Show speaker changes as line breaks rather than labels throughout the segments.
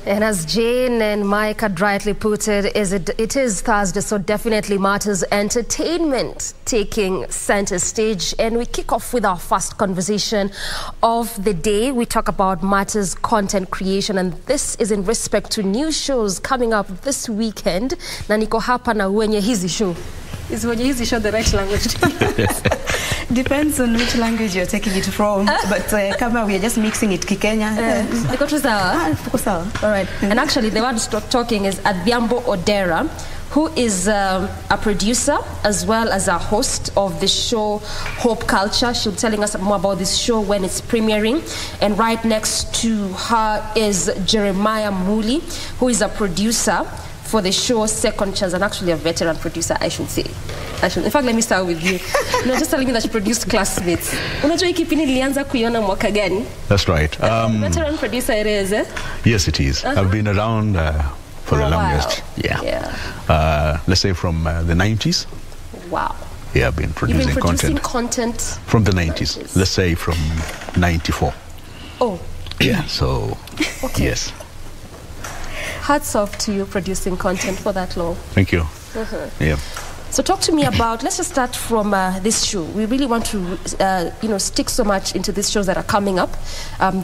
And as Jane and Mike had rightly put it, it is Thursday, so definitely matters entertainment taking center stage. And we kick off with our first conversation of the day. We talk about matters content creation, and this is in respect to new shows coming up this weekend. Na niko hapa na wenye hizi show. Is wenye hizi show the right language?
Depends on which language you're taking it from. But kama we are just mixing it Kikenya.
All right. And actually the one talking is Adhiambo Odera, who is a producer as well as a host of the show Hope Culture. She'll be telling us more about this show when it's premiering. And right next to her is Jeremiah Muli, who is a producer for the show Second Chance, and actually a veteran producer, I should say. In fact, let me start with you. You're just telling me that she produced Classmates. Unajua kipindi ilianza kuiona mwaka gani?
That's right.
Veteran producer it is, eh?
Yes, it is. I've been around for the longest. Yeah. Let's say from the 90s.
Wow.
Yeah, I've been producing
content
from the 90s. Let's say from 94.
Oh.
Yeah, so
okay.
Yes.
Hats off to you producing content for that long.
Thank you. Yeah.
So talk to me about, let's just start from this show. We really want to, stick so much into these shows that are coming up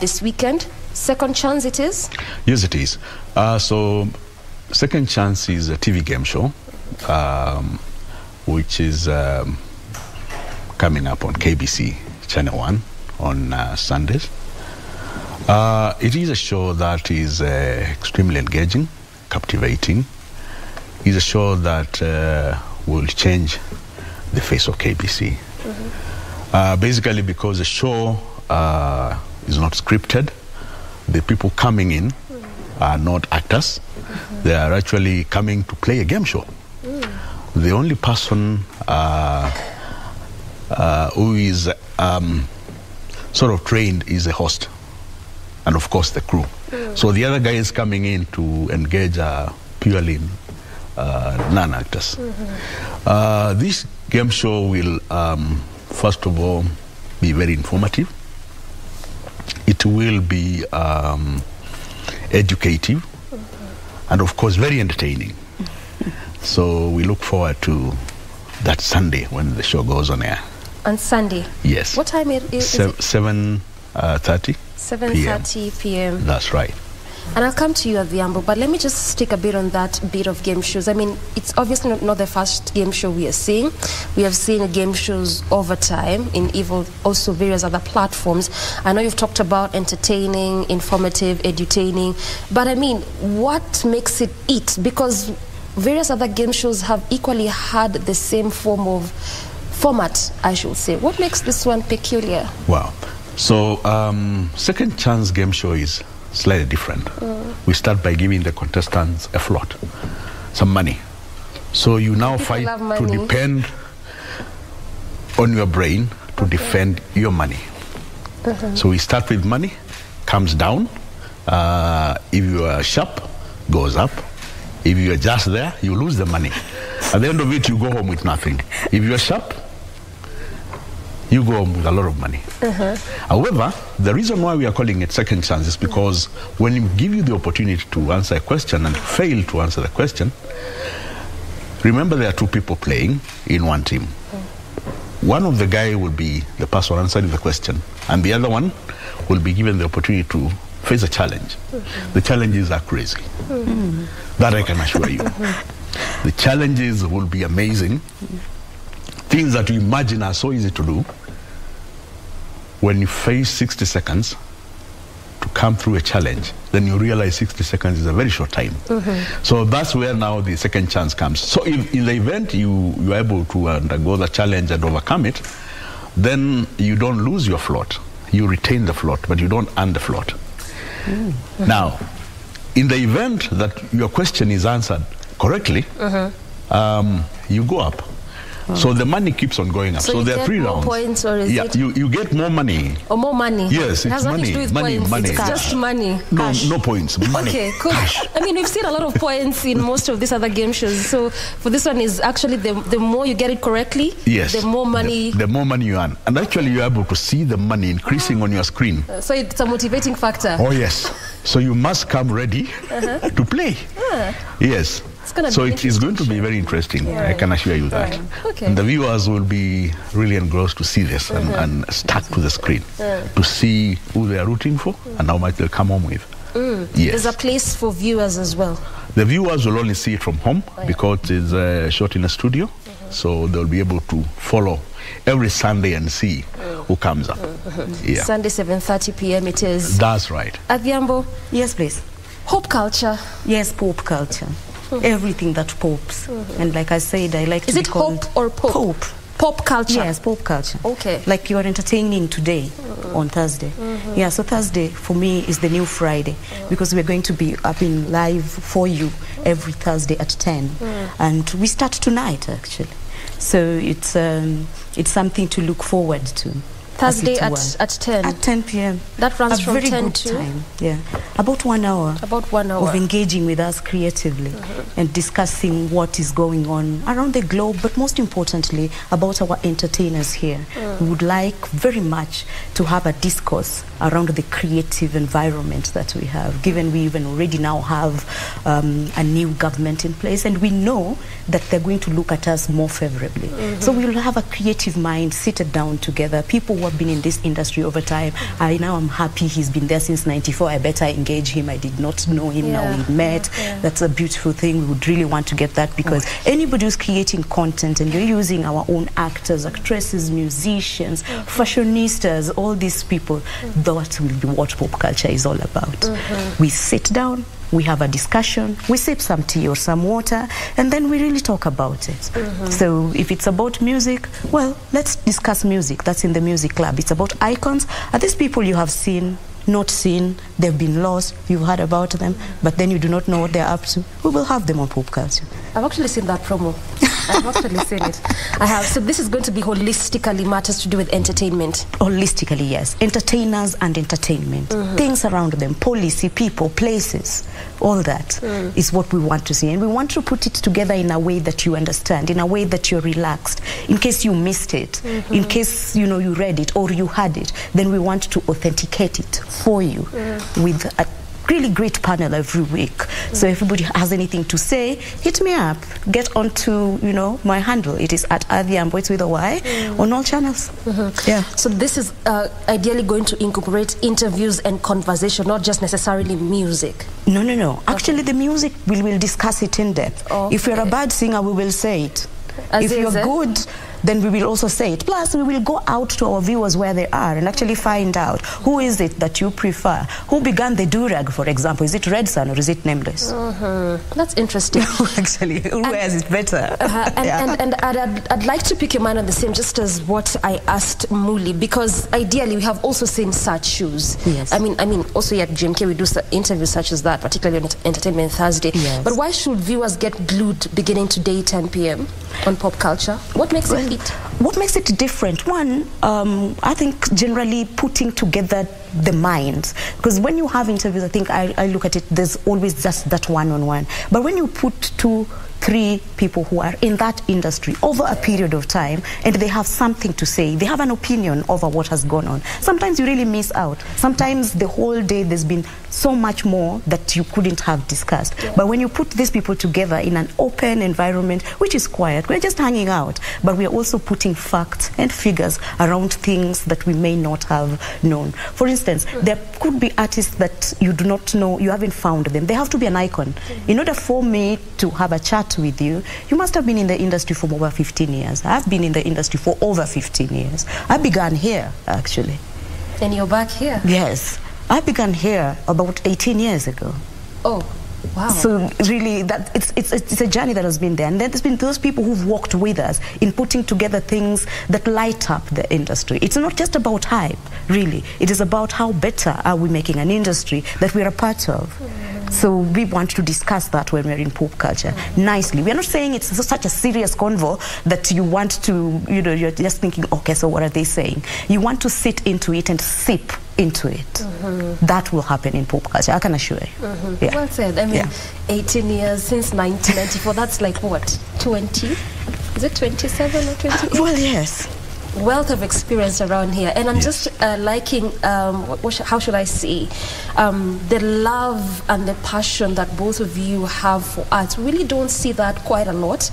this weekend. Second Chance it is?
Yes, it is. So Second Chance is a TV game show, which is coming up on KBC Channel 1 on Sundays. It is a show that is extremely engaging, captivating. It's a show that will change the face of KBC. Basically because the show is not scripted. The people coming in are not actors. They are actually coming to play a game show. The only person who is sort of trained is the host, and of course the crew. So the other guy is coming in to engage purely non-actors. This game show will, first of all, be very informative. It will be educative, and of course very entertaining. So we look forward to that Sunday when the show goes on air.
On Sunday?
Yes.
What time is it?
7:30.
7:30 p.m.
That's right.
And I'll come to you, Adhiambo, but let me just stick a bit on that bit of game shows. I mean, it's obviously not the first game show we are seeing. We have seen game shows over time in also various other platforms. I know you've talked about entertaining, informative, edutaining, but I mean, what makes it it? Because various other game shows have equally had the same format, I should say. What makes this one peculiar?
Wow. So, Second Chance game show is slightly different. We start by giving the contestants a float, some money. So you now fight to depend on your brain to defend your money. So we start with money, comes down. If you are sharp, goes up. If you are just there, you lose the money. At the end of it, you go home with nothing. If you are sharp, you go home with a lot of money. However, the reason why we are calling it Second Chance is because when we give you the opportunity to answer a question and fail to answer the question, remember there are two people playing in one team. One of the guy will be the person answering the question, and the other one will be given the opportunity to face a challenge. The challenges are crazy. That I can assure you. The challenges will be amazing. Things that you imagine are so easy to do. When you face 60 seconds to come through a challenge, then you realize 60 seconds is a very short time. So that's where now the Second Chance comes. So if in the event you are able to undergo the challenge and overcome it, then you don't lose your float. You retain the float, but you don't earn the float. Now, in the event that your question is answered correctly, you go up. So the money keeps on going up. So there are 3 rounds.
Points, or is it?
You get more money.
Or more money?
Yes, it's money. Money.
It's just money.
No points. Money.
Okay, cool. Cash. I mean, we've seen a lot of points in most of these other game shows. So for this one is actually the more you get it correctly,
yes,
the more money.
The more money you earn. And actually you're able to see the money increasing on your screen.
So it's a motivating factor.
Oh, yes. So you must come ready to play. Yes. So it is going to be very interesting. I can assure you that.
Okay.
And the viewers will be really engrossed to see this and stuck to the screen to see who they are rooting for and how much they'll come home with. Yes.
There's a place for viewers as well.
The viewers will only see it from home because it's shot in a studio. So they'll be able to follow every Sunday and see who comes up.
Sunday 7:30 p.m. it is.
That's right.
Adhiambo.
Yes, please.
Pop culture.
Yes, pop culture. Everything that pops. And like I said, I like
is
to
it
be called
pop or pop?
Pop.
Pop culture.
Yes, pop culture.
Okay.
Like you are entertaining today on Thursday. Yeah, so Thursday for me is the new Friday because we're going to be up in live for you every Thursday at 10. And we start tonight actually. So it's something to look forward to.
Thursday at 10?
At 10 p.m.
That runs from 10
good
to?
Time. Yeah. About 1 hour.
About 1 hour.
Of engaging with us creatively and discussing what is going on around the globe, but most importantly, about our entertainers here. We would like very much to have a discourse around the creative environment that we have, given we even already now have a new government in place, and we know that they're going to look at us more favorably. So we'll have a creative mind seated down together, people who have been in this industry over time. I now am happy he's been there since 94. I better engage him. I did not know him. Now we met. That's a beautiful thing. We would really want to get that because anybody who's creating content and you're using our own actors, actresses, musicians, fashionistas, all these people, that will be what pop culture is all about. We sit down, we have a discussion, we sip some tea or some water, and then we really talk about it. So if it's about music, well, let's discuss music. That's in the music club. It's about icons. Are these people you have seen, not seen, they've been lost, you've heard about them, but then you do not know what they're up to? We will have them on pop culture.
I've actually seen that promo. I've actually seen it. I have. So this is going to be holistically matters to do with entertainment.
Holistically, yes. Entertainers and entertainment. Things around them, policy, people, places, all that is what we want to see. And we want to put it together in a way that you understand, in a way that you're relaxed. In case you missed it, in case you read it or you had it, then we want to authenticate it for you with a really great panel every week. So if everybody has anything to say, hit me up. Get onto, my handle. It is at Adhiambo, it's with a Y, on all channels. Yeah.
So this is ideally going to incorporate interviews and conversation, not just necessarily music.
No. Actually, the music, we will discuss it in depth. If you're a bad singer, we will say it. If you're good, then we will also say it. Plus, we will go out to our viewers where they are and actually find out who is it that you prefer. Who began the do-rag, for example? Is it Red Sun or is it Nameless?
That's interesting.
Actually, who wears it better?
And I'd like to pick your mind on the same, just as what I asked Muli, because ideally we have also seen such shows.
Yes.
I mean, also at GMK we do interviews such as that, particularly on Entertainment Thursday.
Yes.
But why should viewers get glued beginning today, 10 p.m. on pop culture? What makes it?
What makes it different? One, I think generally putting together the minds. Because when you have interviews, I think I look at it, there's always just that one-on-one. But when you put 2, 3 people who are in that industry over a period of time and they have something to say, they have an opinion over what has gone on, sometimes you really miss out. Sometimes the whole day there's been so much more that you couldn't have discussed. But when you put these people together in an open environment, which is quiet, we're just hanging out, but we're also putting facts and figures around things that we may not have known. For instance, there could be artists that you do not know, you haven't found them. They have to be an icon. In order for me to have a chat with you, you must have been in the industry for over 15 years. I've been in the industry for over 15 years. I began here, actually.
And you're back here?
Yes. I began here about 18 years ago.
Oh, wow.
So really, it's a journey that has been there. And then there's been those people who've walked with us in putting together things that light up the industry. It's not just about hype, really. It is about how better are we making an industry that we're a part of. So we want to discuss that when we're in pop culture nicely. We're not saying it's such a serious convo that you want to, you're just thinking, okay, so what are they saying? You want to sit into it and sip into it. That will happen in pop culture, I can assure you. Yeah.
Well said. I mean, 18 years since 1994, that's like what, 20? Is it 27 or 28?
Well, yes.
wealth of experience around here, and I'm just liking, how should I say, the love and the passion that both of you have for art. We really don't see that quite a lot,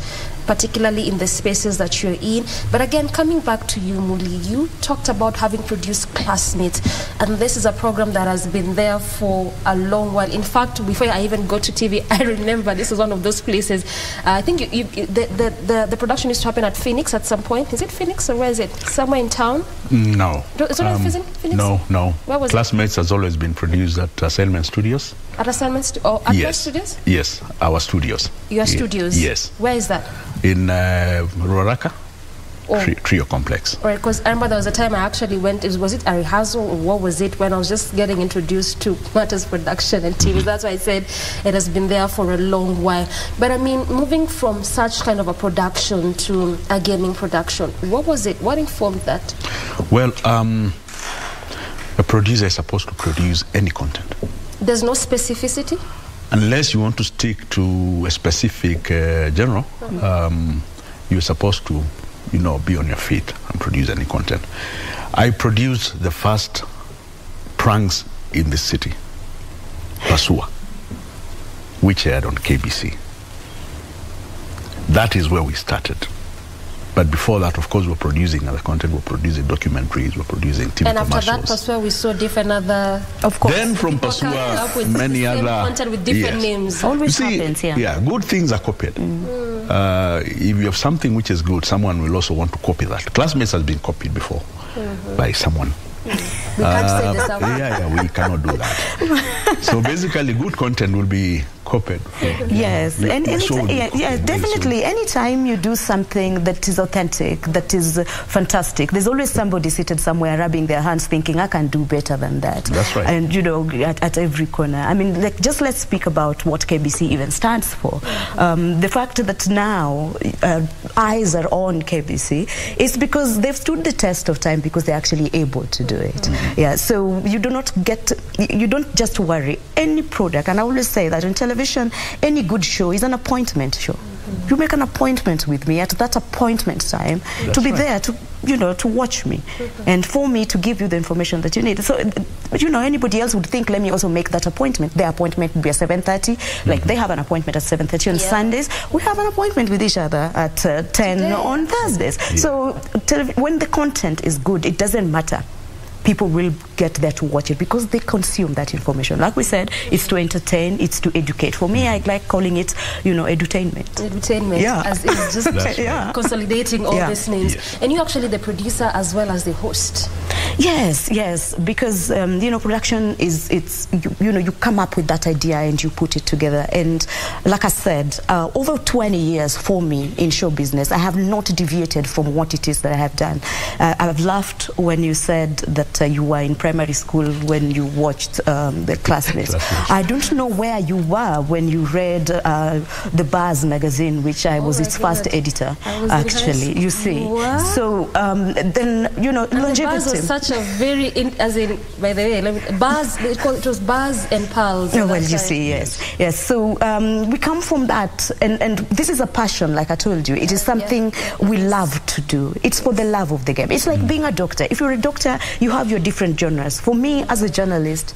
particularly in the spaces that you're in. But again, coming back to you, Muli, you talked about having produced Classmates, and this is a program that has been there for a long while. In fact, before I even go to TV, I remember this is one of those places. I think the production used to happen at Phoenix at some point. Is it Phoenix or where is it? Somewhere in town?
No.
Is it Phoenix?
No.
Where was
Classmates has always been produced at Assignment Studios.
At Assignment or at your studios?
Yes, our studios.
Your studios?
Yes.
Where is that?
In Ruaraka. Trio Complex.
Right, because I remember there was a time I actually went, was it a rehearsal or what was it, when I was just getting introduced to matters production and TV. That's why I said it has been there for a long while. But I mean, moving from such kind of a production to a gaming production, what was it? What informed that? Well,
a producer is supposed to produce any content.
There's no specificity?
Unless you want to stick to a specific genre, you're supposed to, be on your feet and produce any content. I produced the first pranks in the city, Pasua, which aired on KBC. That is where we started. But before that, of course, we're producing other content. We're producing documentaries. We're producing TV
and
commercials.
And after that, Pasua, we saw different other...
Of course.
Then from Pasua, many other...
content with different names.
Always happens,
Yeah, good things are copied. If you have something which is good, someone will also want to copy that. Classmates has been copied before by someone.
We can't say the same.
Yeah, we cannot do that. So basically, good content will be copied.
Yes, and definitely. Anytime you do something that is authentic, that is fantastic, there's always somebody seated somewhere rubbing their hands, thinking, "I can do better than that."
That's right.
And at every corner. I mean, just let's speak about what KBC even stands for. The fact that now eyes are on KBC is because they've stood the test of time, because they're actually able to do it. Yeah, so you don't just worry. Any product, and I always say that in television, any good show is an appointment show. You make an appointment with me at that appointment time to be there to watch me and for me to give you the information that you need. So anybody else would think, let me also make that appointment. Their appointment would be at 7:30. Like they have an appointment at 7:30 on Sundays. We have an appointment with each other at 10 on Thursdays. So when the content is good, it doesn't matter. People will get there to watch it because they consume that information. Like we said, it's to entertain, it's to educate. For me, I like calling it, edutainment.
Edutainment, as it's just consolidating all these names.
Yes.
And you're actually the producer as well as the host.
Yes, because production is you come up with that idea and you put it together. And like I said, over 20 years for me in show business, I have not deviated from what it is that I have done. I've laughed when you said that you were in primary school when you watched the Classmates. I don't know where you were when you read the Buzz magazine, which I was its first editor, actually. You see, so then longevity.
Buzz was such a very by the way, Buzz. It was Buzz and Pals.
Oh, well, you see, yes. So we come from that, and this is a passion, like I told you. It is something we love to do. It's for the love of the game. It's like being a doctor. If you're a doctor, you have your different genres. For me, as a journalist,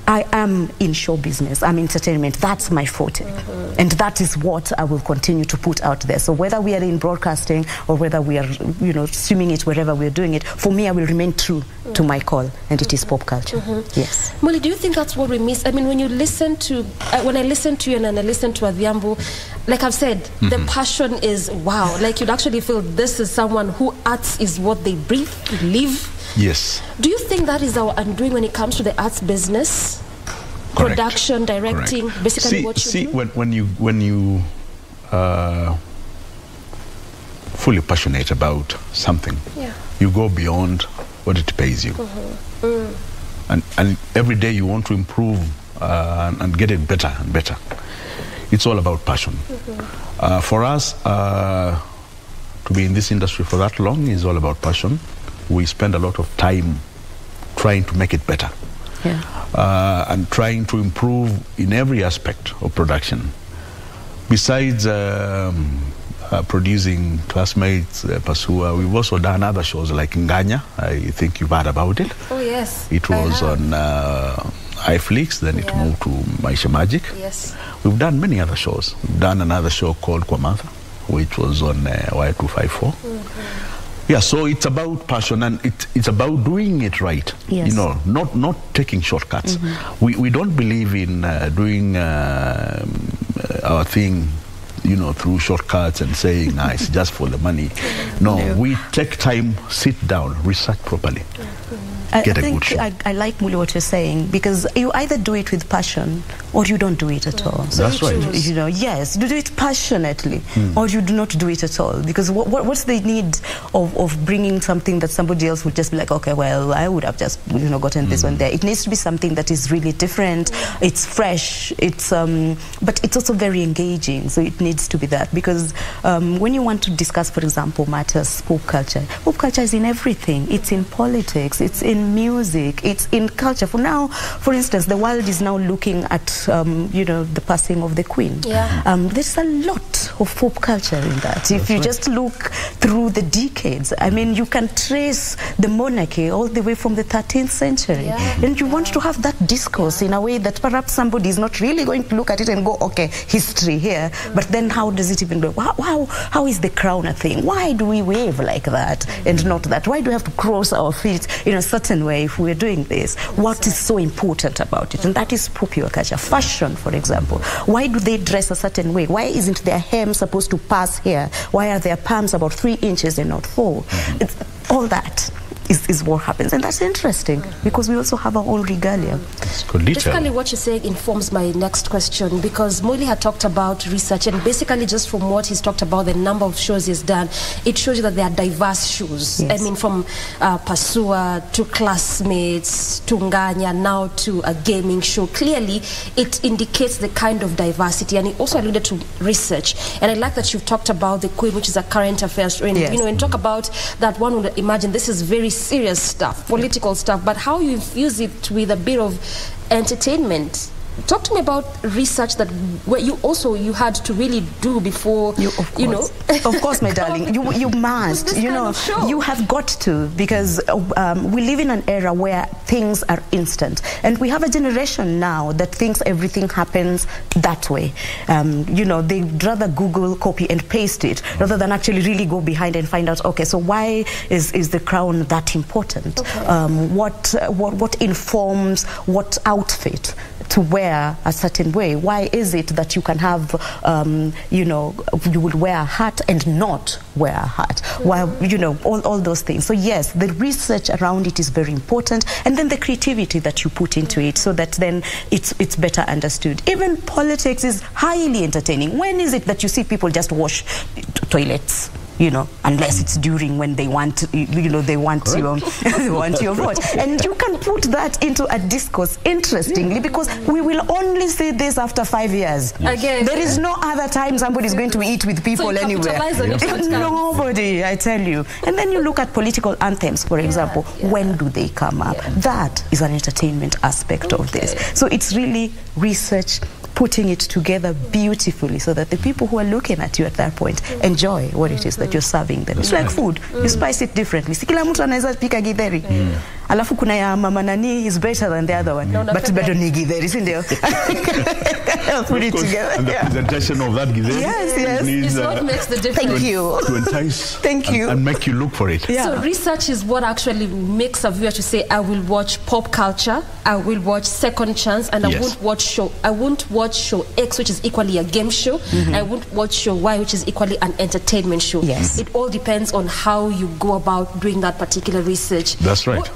I am in show business. I'm entertainment. That's my forte. And that is what I will continue to put out there. So whether we are in broadcasting or whether we are, streaming it wherever we're doing it, for me, I will remain true to my call, and it is pop culture. Yes.
Muli, do you think that's what we miss? I mean, when you listen to, when I listen to you and I listen to Adhiambo, like I've said, the passion is wow. Like you'd actually feel this is someone who arts is what they breathe, live.
Yes.
Do you think that is our undoing when it comes to the arts business?
Correct.
Production, directing, basically what you do?
When you fully passionate about something, you go beyond what it pays you. And every day you want to improve and get it better and better. It's all about passion. For us, to be in this industry for that long is all about passion. We spend a lot of time trying to make it better. And trying to improve in every aspect of production. Besides producing Classmates, Pasua. We've also done other shows like Nganya. I think you've heard about it.
Oh, yes.
It was on iFlix, then it moved to Maisha Magic.
Yes.
We've done many other shows. We've done another show called Kwamatha, which was on Y254. Yeah, so it's about passion, and it's about doing it right.
Yes.
You know, not taking shortcuts. We don't believe in doing our thing, you know, through shortcuts and saying, it's just for the money. No, we take time, sit down, research properly.
I think I like, Muli, what you're saying, because you either do it with passion or you don't do it at all.
So that's right.
You know, yes, you do it passionately or you do not do it at all. Because what's the need of bringing something that somebody else would just be like, okay, well, I would have just, you know, gotten this one there. It needs to be something that is really different. It's fresh. It's but it's also very engaging. So it needs to be that, because when you want to discuss, for example, matters, pop culture is in everything. It's in politics. It's in music, it's in culture. For now, for instance, the world is now looking at you know, the passing of the Queen. There's a lot of pop culture in that. If you just look through the decades, I mean, you can trace the monarchy all the way from the 13th century. And you want to have that discourse in a way that perhaps somebody is not really going to look at it and go, okay, history here, but then how does it even go? How is the crown a thing? Why do we wave like that and not that? Why do we have to cross our feet in a certain way if we're doing this? What is so important about it? And that is popular culture. Fashion, for example. Why do they dress a certain way? Why isn't their hem supposed to pass here? Why are their palms about 3 inches and not 4? It's, all that is what happens, and that's interesting because we also have our own regalia.
Basically, what you're saying informs my next question, because Muli had talked about research, and basically just from what he's talked about, the number of shows he's done, it shows you that there are diverse shows.
Yes.
I mean, from Pasua to Classmates to Nganya, now to a gaming show. Clearly, it indicates the kind of diversity, and he also alluded to research. And I like that you've talked about the Queen, which is a current affairs show. And, you know, and talk about that, one would imagine this is very serious stuff, political stuff, but how you infuse it with a bit of entertainment. Talk to me about research that you had to really do before you know.
Of course, my darling, you must, you know, you have got to, because we live in an era where things are instant, and we have a generation now that thinks everything happens that way. You know, they'd rather Google, copy and paste it rather than actually really go behind and find out, okay, so why is the crown that important? What informs what outfit to wear a certain way? Why is it that you can have, you know, you would wear a hat and not wear a hat? Why, you know, all those things. So yes, the research around it is very important, and then the creativity that you put into it, so that then it's better understood. Even politics is highly entertaining. When is it that you see people just wash toilets? You know, unless it's during when they want, you know, they want your vote. And you can put that into a discourse, interestingly, because we will only see this after 5 years.
Again,
there is no other time somebody is going to eat with people anywhere. Nobody, I tell you. And then you look at political anthems, for example. When do they come up? That is an entertainment aspect of this. So it's really research, putting it together beautifully, so that the people who are looking at you at that point enjoy what it is that you're serving them. It's like food. You spice it differently. Si kila mtu anaweza pika githeri. Alafu kuna ya mama nani is better than the other one. But better ni githeri, si ndio? Put it together.
And the presentation of that githeri.
Yes.
Is what makes the difference.
Thank you.
To entice
and
make you look for it.
So research is what actually makes a viewer to say, I will watch pop culture, I will watch Second Chance, and I won't watch show X, which is equally a game show. I won't watch show Y, which is equally an entertainment show.
Yes.
It all depends on how you go about doing that particular research.
That's right.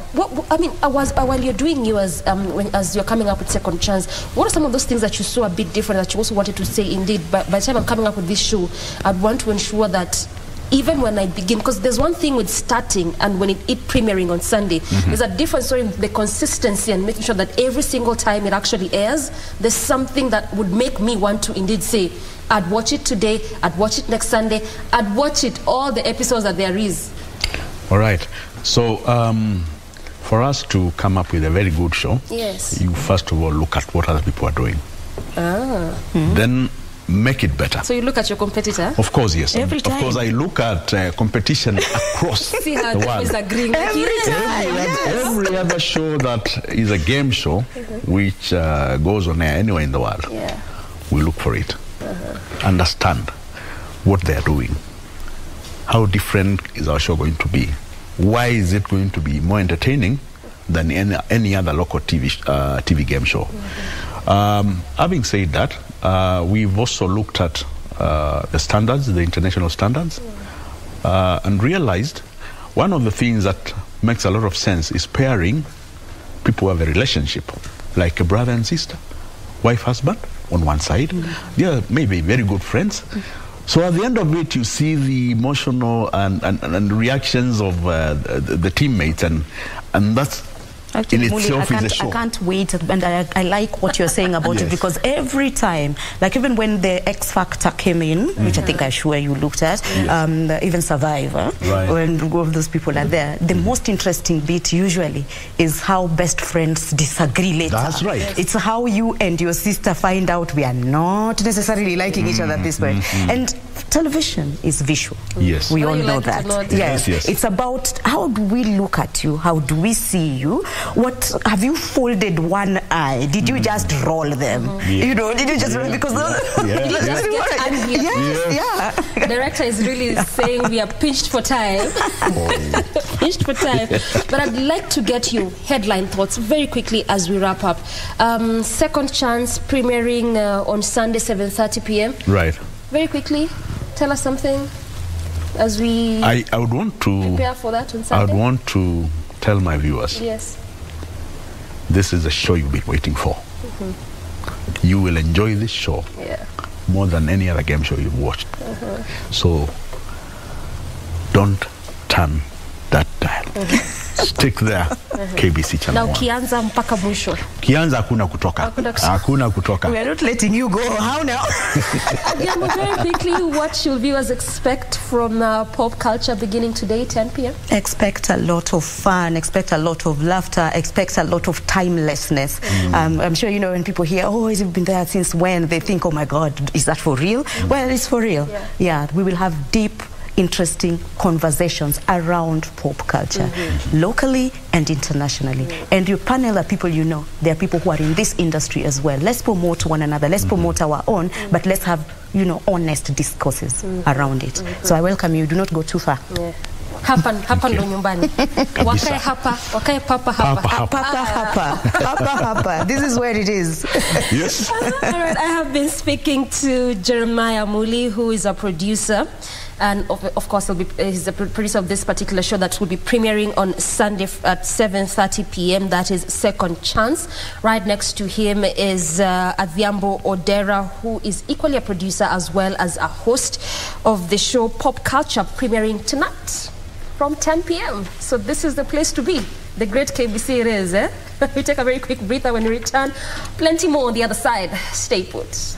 I mean, while you're doing yours, as you're coming up with Second Chance, what are some of those things that you saw a bit different that you also wanted to say, indeed, by the time I'm coming up with this show, I'd want to ensure that even when I begin, because there's one thing with starting and when it premiering on Sunday, there's a difference in the consistency and making sure that every single time it actually airs, there's something that would make me want to indeed say, I'd watch it today, I'd watch it next Sunday, I'd watch it, all the episodes that there is.
All right. So, for us to come up with a very good show, you first of all look at what other people are doing. Then make it better.
So you look at your competitor?
Of course, yes.
Every time.
Of course, I look at competition across
See how
the world.
is agreeing with you?
Every other show that is a game show, which goes on air anywhere in the world, we look for it. Understand what they are doing. How different is our show going to be? Why is it going to be more entertaining than any other local TV game show? Having said that, we've also looked at the standards, the international standards, and realized one of the things that makes a lot of sense is pairing people who have a relationship, like a brother and sister, wife, husband on one side. They are maybe very good friends. So at the end of it, you see the emotional and reactions of the teammates, and that's
actually,
in
Muli,
itself is a show.
I can't wait, and I like what you're saying about it, because every time, like even when the X Factor came in, which I think I'm sure you looked at, even Survivor, when all of those people are there, the most interesting bit usually is how best friends disagree later.
That's right.
It's how you and your sister find out we are not necessarily liking each other at this point. And television is visual.
Yes.
We all
you
know
like it or
that.
not.
Yes, yes.
It's about how do we look at you? How do we see you? What have you folded one eye? Did you just roll them? You know, did you just roll because
Director is really saying we are pinched for time. Pinched for time. But I'd like to get you headline thoughts very quickly as we wrap up. Second Chance premiering on Sunday 7:30 p.m.
Right.
Very quickly, tell us something as we
I would want to
prepare for that on
I
Sunday.
would want to tell my viewers,
Yes.
this is a show you've been waiting for. You will enjoy this show more than any other game show you've watched. So don't turn that dial. Stick there. KBC channel
Now
1.
kianza mpaka mwisho.
Kianza hakuna kutoka. Hakuna kutoka.
We are not letting you go. How now?
Adhiambo, very quickly, what should viewers expect from pop culture beginning today, 10 p.m.?
Expect a lot of fun, expect a lot of laughter, expect a lot of timelessness. I'm sure, you know, when people hear, oh, has it been there since when? They think, oh my God, is that for real? Well, it's for real. Yeah, we will have deep, interesting conversations around pop culture, locally and internationally. And your panel are people you know. They are people who are in this industry as well. Let's promote one another. Let's promote our own, but let's have, you know, honest discourses around it. So I welcome you. Do not go too far.
Hapa ndo nyumbani. Wakae hapa, wakae papa hapa.
Papa hapa. This is where it is.
Yes.
All right, I have been speaking to Jeremiah Muli, who is a producer, and of course he's the producer of this particular show that will be premiering on Sunday at 7:30 p.m. That is Second Chance. Right next to him is Adhiambo Odera, who is equally a producer as well as a host of the show Pop Culture, premiering tonight from 10 p.m. So this is the place to be. The great KBC it is, eh? We take a very quick breather when we return. Plenty more on the other side. Stay put.